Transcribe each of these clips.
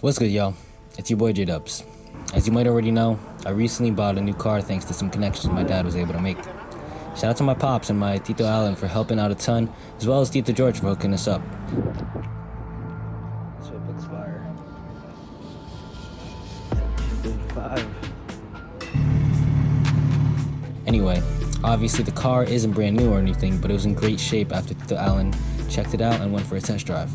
What's good, y'all? It's your boy J-Dubs. As you might already know, I recently bought a new car thanks to some connections my dad was able to make. Shout out to my pops and my Tito Alan for helping out a ton, as well as Tito George for hooking us up. So it looks fire. 35. Anyway, obviously the car isn't brand new or anything, but it was in great shape after Tito Alan checked it out and went for a test drive.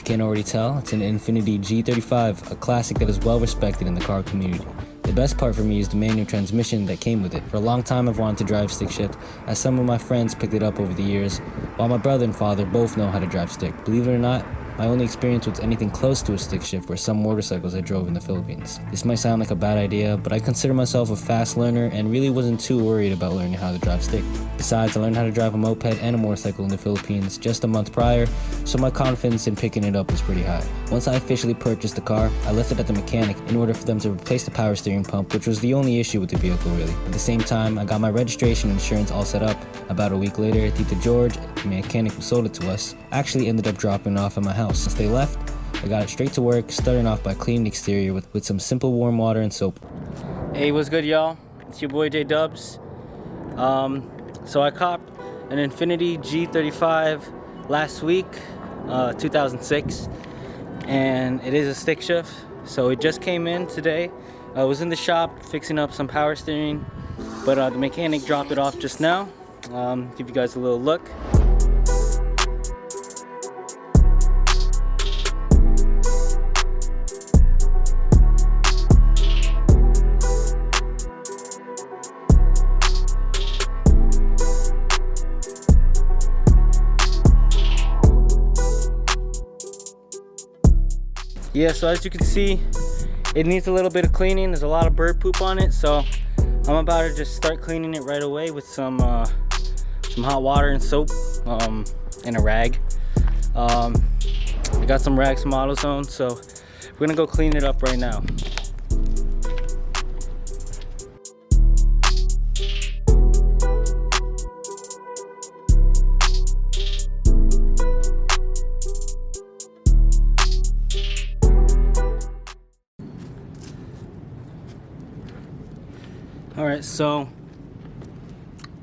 Can't already tell, it's an Infiniti G35, a classic that is well respected in the car community. The best part for me is the manual transmission that came with it. For a long time I've wanted to drive Stickshift, as some of my friends picked it up over the years, while my brother and father both know how to drive stick. Believe it or not, my only experience with anything close to a stick shift were some motorcycles I drove in the Philippines. This might sound like a bad idea, but I consider myself a fast learner and really wasn't too worried about learning how to drive stick. Besides, I learned how to drive a moped and a motorcycle in the Philippines just a month prior, so my confidence in picking it up was pretty high. Once I officially purchased the car, I left it at the mechanic in order for them to replace the power steering pump, which was the only issue with the vehicle really. At the same time, I got my registration and insurance all set up. About a week later, Tito George, the mechanic who sold it to us, actually ended up dropping it off at my house. Since they left, I got it straight to work, starting off by cleaning the exterior with some simple warm water and soap. Hey, what's good, y'all? It's your boy J-Dubs. So I copped an Infiniti G35 last week, 2006, and it is a stick shift. So it just came in today. I was in the shop fixing up some power steering, but the mechanic dropped it off just now. Give you guys a little look. Yeah, so as you can see, it needs a little bit of cleaning. There's a lot of bird poop on it, so I'm about to just start cleaning it right away with some hot water and soap and a rag. I got some rags from AutoZone, so we're gonna go clean it up right now. Alright, so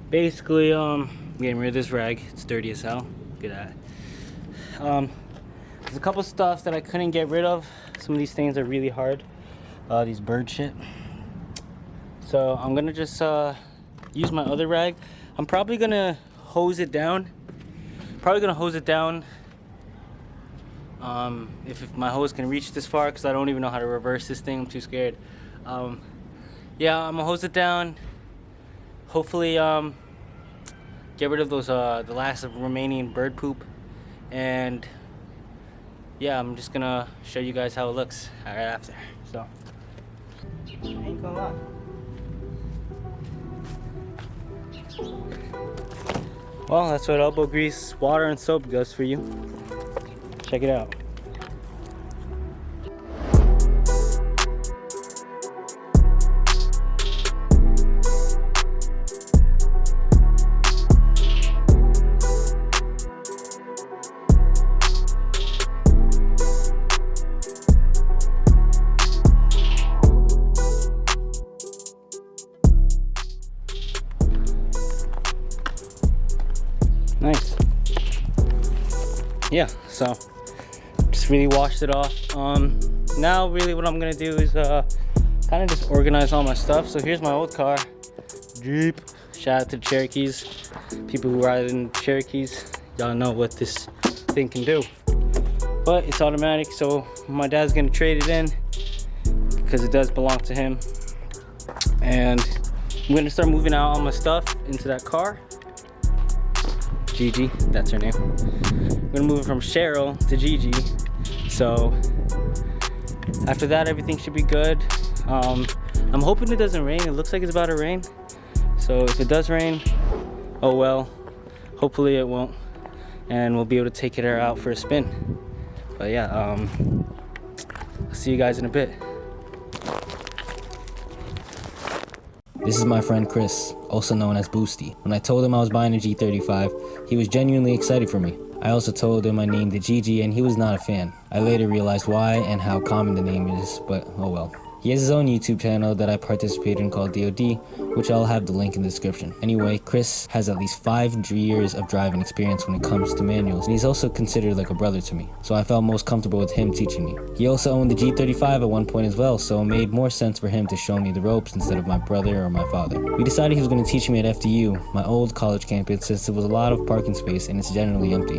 basically getting rid of this rag. It's dirty as hell. Look at that. There's a couple stuff that I couldn't get rid of. Some of these things are really hard. These bird shit. So I'm gonna just use my other rag. I'm probably gonna hose it down. If my hose can reach this far, because I don't even know how to reverse this thing. I'm too scared. Yeah, I'm gonna hose it down. Hopefully, get rid of those the last of remaining bird poop, and yeah, I'm just gonna show you guys how it looks right after. So, I ain't gonna lie. Well, that's what elbow grease, water, and soap does for you. Check it out. Nice. Yeah, so just really washed it off. Now really what I'm gonna do is kind of just organize all my stuff. So here's my old car, Jeep. Shout out to the Cherokees. People who ride in Cherokees, y'all know what this thing can do. But it's automatic, so my dad's gonna trade it in because it does belong to him. And I'm gonna start moving out all my stuff into that car. Gigi, that's her name. I'm gonna move it from Cheryl to Gigi. So after that, everything should be good. I'm hoping it doesn't rain. It looks like it's about to rain. So if it does rain, oh well. Hopefully it won't, and we'll be able to take it out for a spin. But yeah, see you guys in a bit. This is my friend Chris, also known as Boosti. When I told him I was buying a G35, he was genuinely excited for me. I also told him I named the Gigi and he was not a fan. I later realized why and how common the name is, but oh well. He has his own YouTube channel that I participate in called DOD, which I'll have the link in the description. Anyway, Chris has at least 5 years of driving experience when it comes to manuals, and he's also considered like a brother to me, so I felt most comfortable with him teaching me. He also owned the G35 at one point as well, so it made more sense for him to show me the ropes instead of my brother or my father. We decided he was going to teach me at FDU, my old college campus, since there was a lot of parking space and it's generally empty.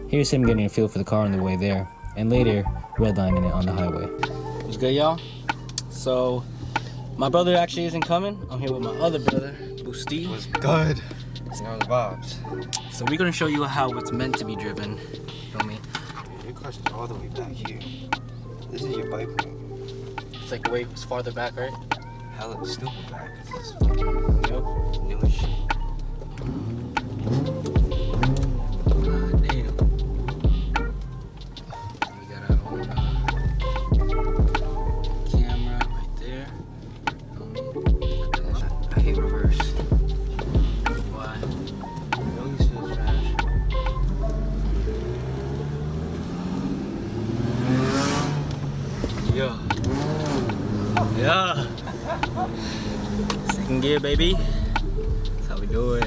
Here's him getting a feel for the car on the way there, and later redlining it on the highway. What's good, y'all? So, my brother actually isn't coming. I'm here with my other brother, Boosti. What's good? You know the vibes. So we're gonna show you how it's meant to be driven. Feel me? Your clutch is all the way back here. This is your biplane. It's like way farther back, right? Hella stupid back. This is fucking new as shit. God damn. We got our own camera right there. Feel me? I hate reverse. Why? It always feels trash. Yeah. Yeah. Second gear, baby. That's how we do it.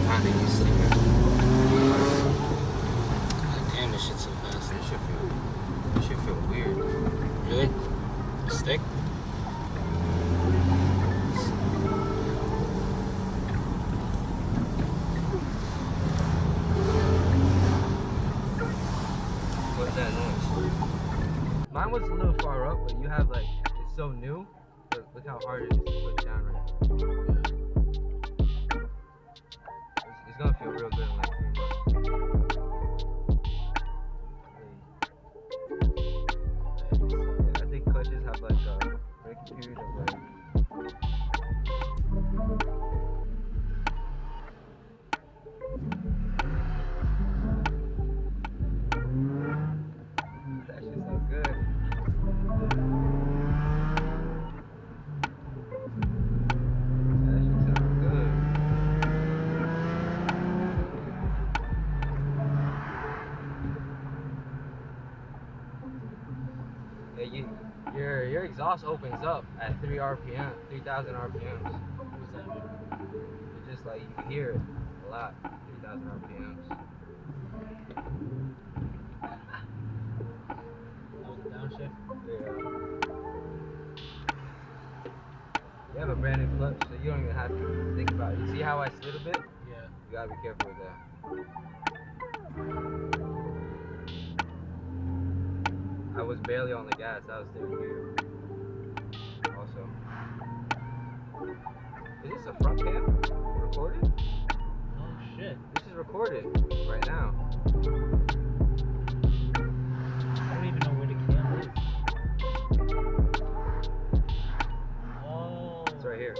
Kind of used to it. God damn, this shit's so fast. It should feel weird. Really? Stick? What's that noise? Mine was a little far up, but you have like, it's so new. Look how hard it is to put down right now. It's gonna feel real good in like 3 months. Yeah, I think clutches have like a breaking period of like. That shit's so good. That shit sounds good. Yeah, your exhaust opens up at 3,000 RPMs. What's that mean? It's just like you can hear it a lot, 3,000 RPMs. That was a downshift? Yeah. You have a brand new clutch, so you don't even have to think about it. You see how I slid a bit? Yeah. You gotta be careful with that. I was barely on the gas, I was still here. Also. Is this a front cam? Recorded? Oh shit. This is recorded right now. I don't even know where the camera is. Oh. It's right here.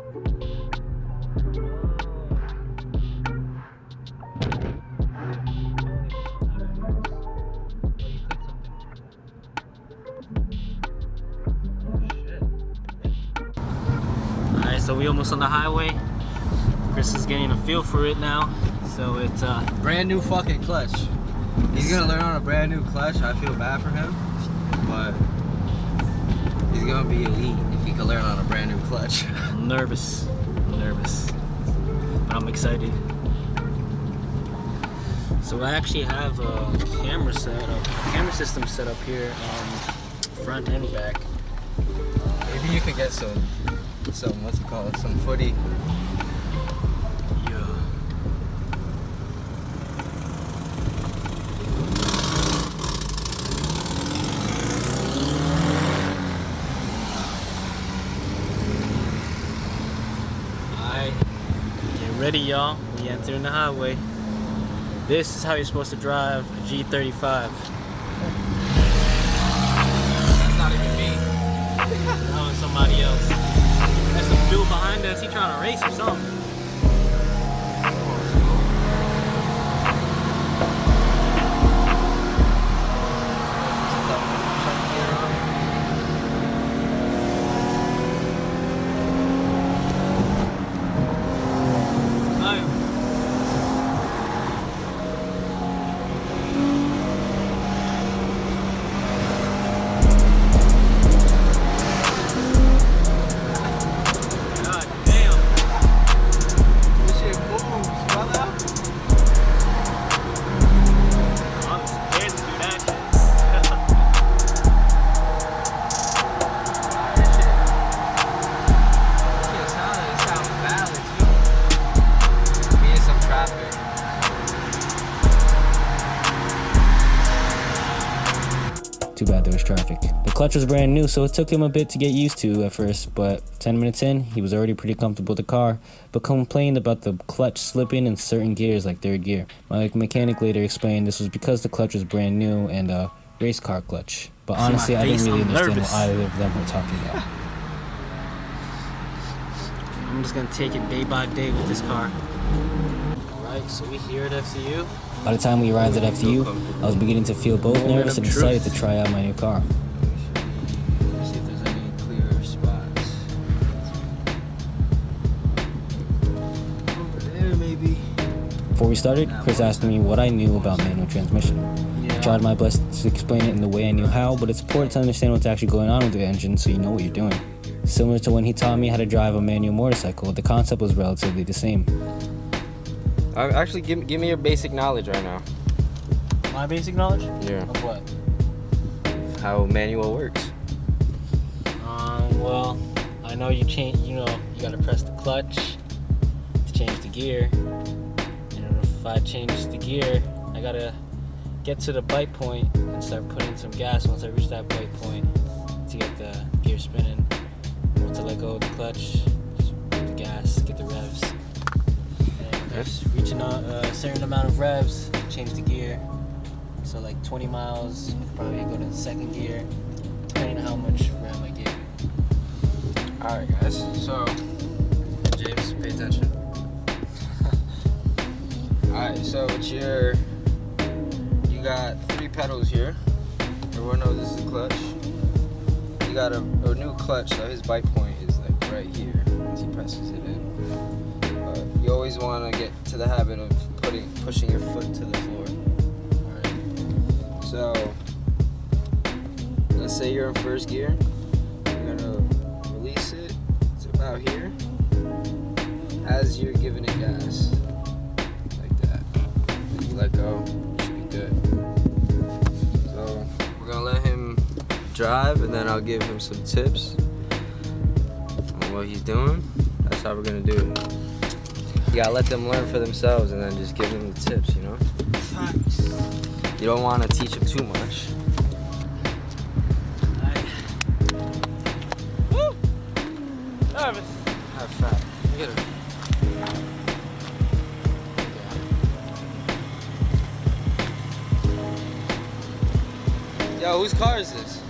So we almost on the highway. Chris is getting a feel for it now. So it's Brand new fucking clutch. He's gonna learn on a brand new clutch. I feel bad for him, but he's gonna be elite if he can learn on a brand new clutch. I'm nervous, but I'm excited. So I actually have a camera system set up here, front and back. Maybe you could get some what's it called? Some footy. Yeah. Alright, get ready, y'all. We entering the highway. This is how you're supposed to drive a G35. That's not even me. That was somebody else. There's some dude behind us. He trying to race or something. Too bad there was traffic. The clutch was brand new, so it took him a bit to get used to at first, but 10 minutes in, he was already pretty comfortable with the car, but complained about the clutch slipping in certain gears like third gear. My mechanic later explained this was because the clutch was brand new and a race car clutch. But honestly, I didn't really understand what either of them were talking about. I'm just gonna take it day by day with this car. Alright, so we here at FCU. By the time we arrived at FDU, I was beginning to feel both nervous and excited to try out my new car. Let's see if there's any clear spots. Over there, maybe. Before we started, Chris asked me what I knew about manual transmission. I tried my best to explain it in the way I knew how, but it's important to understand what's actually going on with the engine so you know what you're doing. Similar to when he taught me how to drive a manual motorcycle, the concept was relatively the same. Actually, give me your basic knowledge right now. My basic knowledge? Yeah. Of what? How manual works. Well, I know you gotta press the clutch to change the gear. And if I change the gear, I gotta get to the bite point and start putting some gas once I reach that bite point to get the gear spinning. Once I let go of the clutch, just put the gas, get the revs. Just reaching a certain amount of revs, change the gear. So like 20 miles, probably go to the second gear, depending on how much rev I get. Alright guys, so James, pay attention. Alright, so it's you got 3 pedals here. Everyone knows this is the clutch. You got a new clutch, so his bite point is like right here as he presses it in. You always want to get to the habit of pushing your foot to the floor. Alright. So let's say you're in first gear. You're gonna release it. It's about here. As you're giving it gas, like that. Then you let go. You should be good. So we're gonna let him drive, and then I'll give him some tips on what he's doing. That's how we're gonna do it. You gotta let them learn for themselves and then just give them the tips, you know? Facts. You don't want to teach them too much. Woo! Nervous. Have fat. Get her. Yo, whose car is this?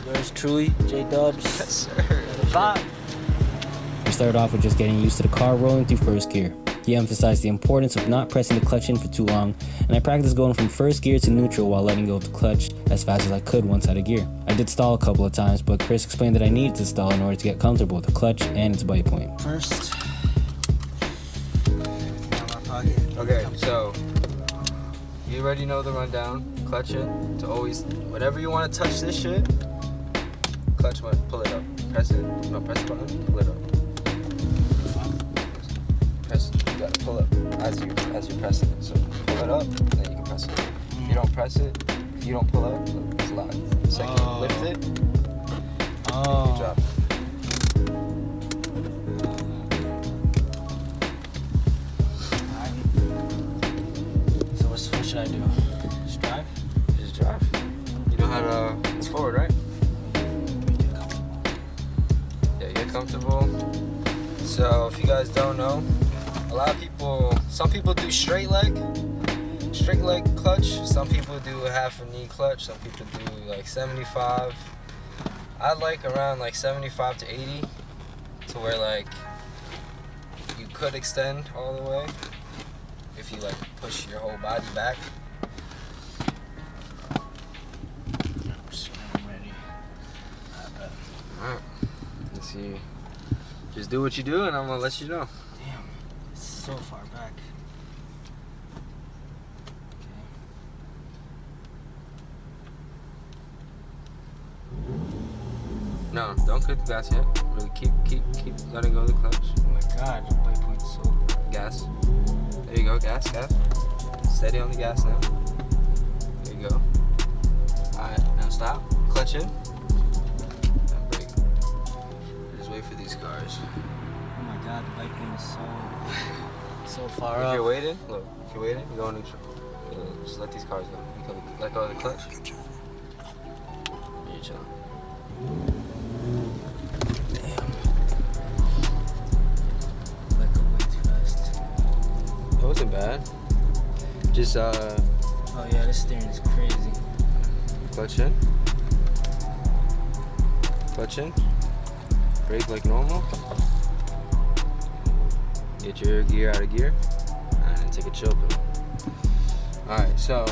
Yours truly, J-Dubs. Yes, sir. Vibe. We started off with just getting used to the car rolling through first gear. He emphasized the importance of not pressing the clutch in for too long, and I practiced going from first gear to neutral while letting go of the clutch as fast as I could once out of gear. I did stall a couple of times, but Chris explained that I needed to stall in order to get comfortable with the clutch and its bite point. First. Okay, so you already know the rundown. Clutch it to always, whenever you want to touch this shit, clutch button, pull it up. Press it. No, press the button, pull it up. You gotta pull up as you're pressing it. So pull it up, then you can press it. If you don't press it, if you don't pull up, it's locked. Second, you lift it, and you drop it. So what should I do? Just drive? Just drive. You know how to, it's forward, right? Yeah, get comfortable. So if you guys don't know, some people do straight leg clutch. Some people do a half a knee clutch. Some people do like 75. I like around like 75 to 80, to where like you could extend all the way if you like push your whole body back. I'm ready. Alright, let's see. Just do what you do, and I'm gonna let you know. Damn, it's so far back. No, don't click the gas yet. Really keep letting go of the clutch. Oh my god, the bite point's so. Gas. There you go, gas. Steady on the gas now. There you go. Alright, now stop. Clutch in. And brake. Just wait for these cars. Oh my god, the bite point is so far If up. you're waiting, look. If you're waiting, you go neutral. Just let these cars go. You can let go of the clutch. chill. Let go way too fast. It wasn't bad. Just Oh yeah, this steering is crazy. clutch in. Clutch in. Brake like normal. Get your gear out of gear. And take a chill pill. Alright, so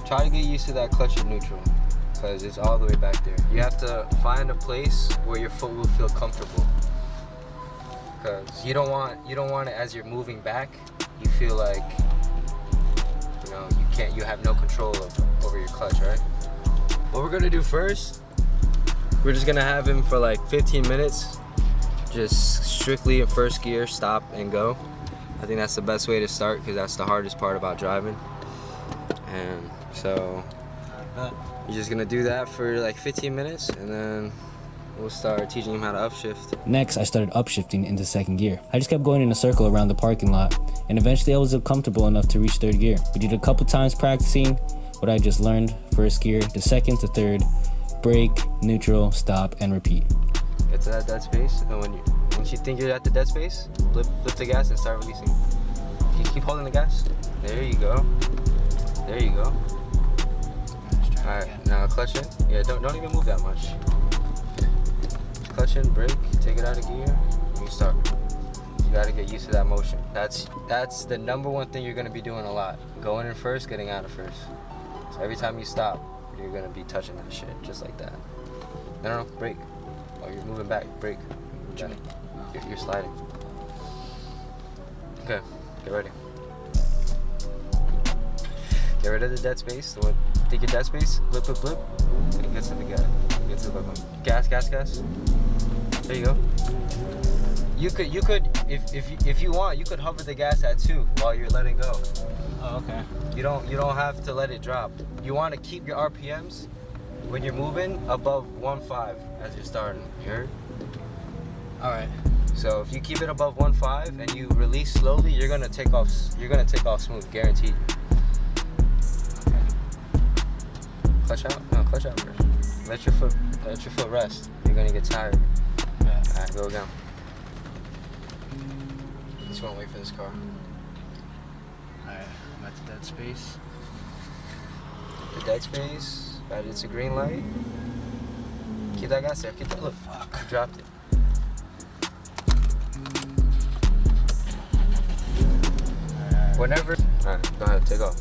try to get used to that clutch in neutral. Because it's all the way back there. You have to find a place where your foot will feel comfortable. Because you don't want it as you're moving back, you feel like you have no control over your clutch, right? What we're gonna do first, we're just gonna have him for like 15 minutes, just strictly in first gear, stop and go. I think that's the best way to start because that's the hardest part about driving. And so you're just gonna do that for like 15 minutes and then we'll start teaching him how to upshift. Next, I started upshifting into second gear. I just kept going in a circle around the parking lot, and eventually I was comfortable enough to reach third gear. We did a couple times practicing what I just learned. First gear to second to third, brake, neutral, stop, and repeat. Get to that dead space, and once you think you're at the dead space, flip the gas and start releasing. You keep holding the gas. There you go. There you go. Alright, now clutch in. Yeah, don't even move that much. Clutch in, brake, take it out of gear, and you start. You gotta get used to that motion. That's the number one thing you're gonna be doing a lot. Going in first, getting out of first. So every time you stop, you're gonna be touching that shit, just like that. No, brake. Oh, you're moving back, brake. You're sliding. Okay, get ready. Get rid of the dead space. Take your dead space, blip, and get to the gas. Get to the button. Gas. There you go. You could, if you want, you could hover the gas at 2 while you're letting go. Oh, okay. You don't have to let it drop. You want to keep your RPMs when you're moving above 1.5 as you're starting. You heard? All right. So if you keep it above 1.5 and you release slowly, you're gonna take off. You're gonna take off smooth, guaranteed. Clutch out? No, clutch out first. Let your foot rest. You're gonna get tired. Yeah. Alright, go again. Just wanna wait for this car. Alright, I'm at the dead space. The dead space. Right, it's a green light. Keep that gas there. Keep that. Look, fuck. You dropped it. Whenever. Alright, go ahead, take off.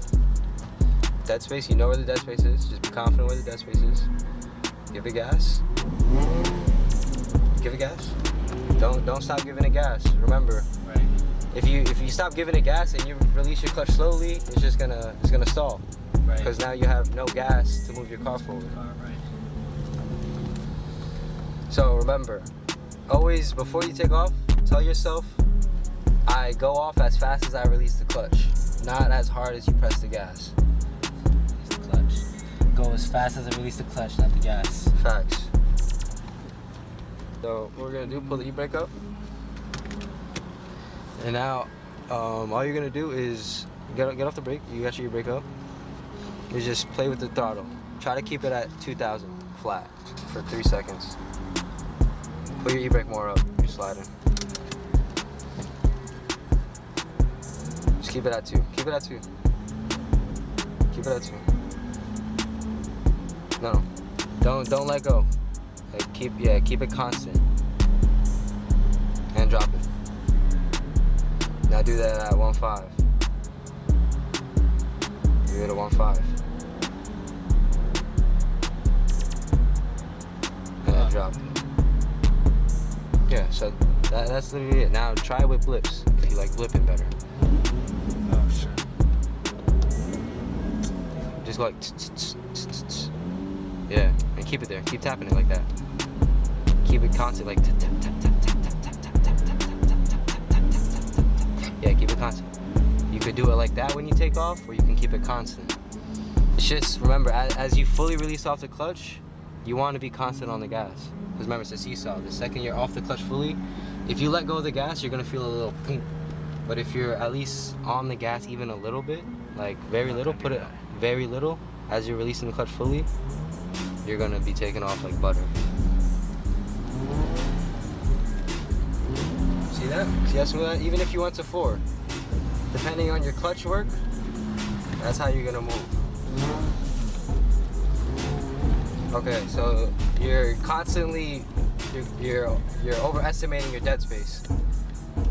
Dead space, you know where the dead space is. Just be confident where the dead space is. Give it gas. Give it gas. Don't stop giving it gas. Remember, Right. if you stop giving it gas and you release your clutch slowly, it's gonna stall. Right. Because now you have no gas to move your car forward. Right. So remember, always before you take off, tell yourself, I go off as fast as I release the clutch, not as hard as you press the gas. Release the clutch. Go as fast as I release the clutch, not the gas. Facts. So what we're gonna do, pull the e-brake up. And now, all you're gonna do is get off the brake. You got your e-brake up. You just play with the throttle. Try to keep it at 2,000 flat for 3 seconds. Put your e-brake more up. You're sliding. Just keep it at 2. Keep it at 2. Keep it at 2. No. Don't let go. Like keep it constant. And drop it. Now do that at 1.5. Do it at 1.5. And then drop it. Yeah, so that's literally it. Now try it with blips if you like blipping better. Oh shit. Just go like tss. Yeah, and keep it there. Keep tapping it like that. Keep it constant, like tap tap tap tap tap tap tap tap tap tap tap tap tap. Yeah, keep it constant. You could do it like that when you take off, or you can keep it constant. It's just remember, as you fully release off the clutch, you want to be constant on the gas. Because remember, it's a seesaw. The second you're off the clutch fully, if you let go of the gas, you're gonna feel a little ping. But if you're at least on the gas even a little bit, like very little, put it very little as you're releasing the clutch fully, you're gonna be taking off like butter. See that? See how smooth that? Even if you went to 4, depending on your clutch work, that's how you're gonna move. Okay, so you're constantly you're overestimating your dead space.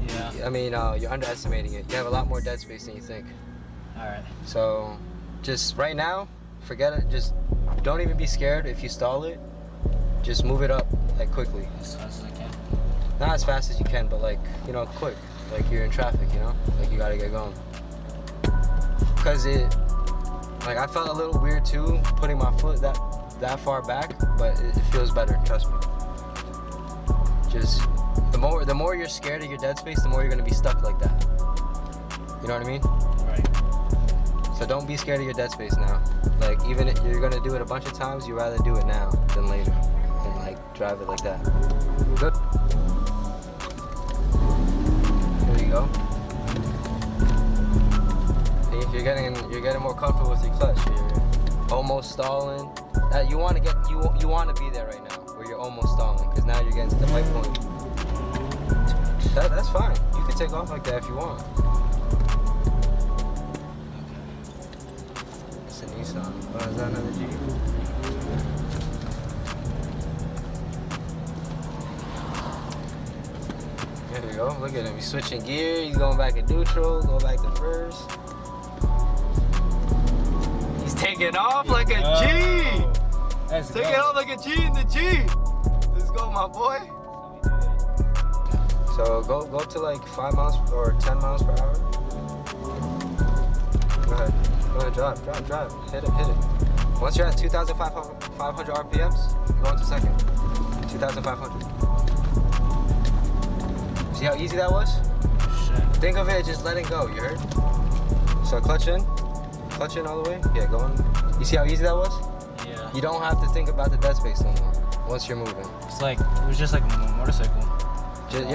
Yeah. I mean, you're underestimating it. You have a lot more dead space than you think. All right. So, just right now, forget it. Just don't even be scared if you stall it. Just move it up like quickly. As fast as I can. Not as fast as you can, but like, you know, quick. Like you're in traffic, you know? Like you gotta get going. Cause like I felt a little weird too, putting my foot that far back, but it feels better, trust me. Just, the more you're scared of your dead space, the more you're gonna be stuck like that. You know what I mean? Right. So don't be scared of your dead space now. Like even if you're gonna do it a bunch of times, you'd rather do it now than later. And like drive it like that. Good. There you go. See, you're getting more comfortable with your clutch. You're almost stalling. You want to be there right now, where you're almost stalling, because now you're getting to the white point. That's fine. You can take off like that if you want. It's a Nissan. Oh, is that another G? There you go. Look at him. He's switching gear. He's going back in neutral. Go back to first. He's taking off like a G. Take it off like a G in the G. Let's go, my boy. So go to like 5 miles or 10 miles per hour. Go ahead, drive. Hit it. Once you're at 2,500 RPMs, go into second. 2,500. See how easy that was? Shit. Think of it, just letting go, you heard? So clutch in all the way. Yeah, go on. You see how easy that was? Yeah. You don't have to think about the dead space no more once you're moving. It's like, it was just like a motorcycle. Just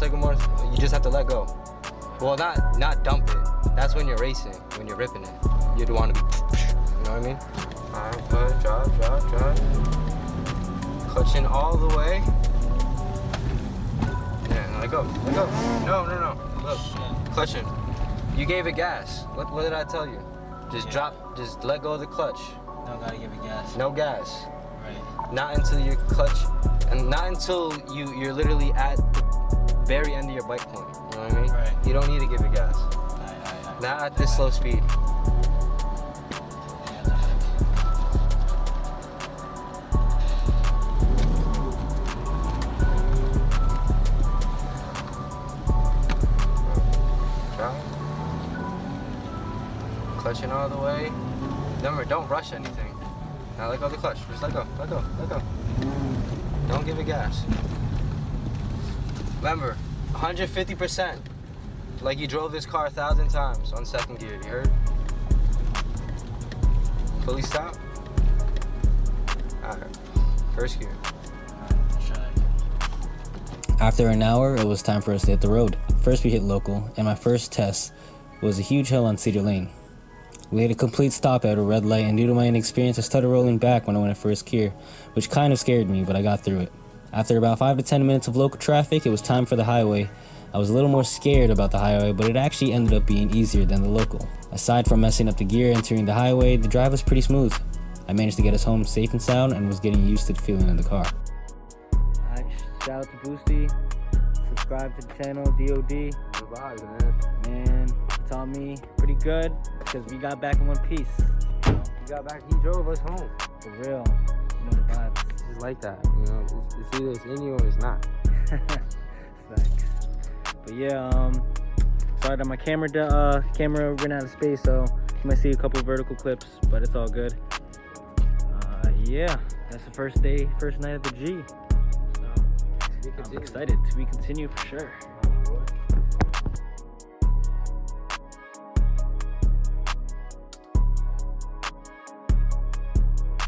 like a motorcycle. You just have to let go. Well, not dump it. That's when you're racing, when you're ripping it. You'd want to be, you know what I mean? Alright, go ahead, drive. Clutching all the way. Yeah, let go. No. Look, clutching. You gave it gas. What did I tell you? Just let go of the clutch. No, gotta give it gas. No gas. Right. Not until your clutch, and not until you're literally at the very end of your bike point. You know what I mean? Right. You don't need to give it gas. Not at this slow speed. Clutching all the way. Remember, don't rush anything. Now let go of the clutch. Just let go. Don't give it gas. Remember, 150%. Like you drove this car 1,000 times on second gear. You heard? Fully stop. Alright. First gear. After an hour, it was time for us to hit the road. First we hit local, and my first test was a huge hill on Cedar Lane. We had a complete stop at a red light, and due to my inexperience, I started rolling back when I went in first gear, which kind of scared me, but I got through it. After about 5 to 10 minutes of local traffic, it was time for the highway. I was a little more scared about the highway, but it actually ended up being easier than the local. Aside from messing up the gear entering the highway, the drive was pretty smooth. I managed to get us home safe and sound and was getting used to the feeling in the car. Alright, shout out to Boosti. Subscribe to the channel, DOD. Good vibes, man. Man, taught me pretty good because we got back in one piece. He got back, he drove us home. For real. You know the vibes. It's just like that, you know. It's either it's in you or it's not. Thanks. But yeah, sorry that my camera ran out of space, so you might see a couple vertical clips, but it's all good. Yeah, that's the first night of the G. So I'm excited to be continued for sure.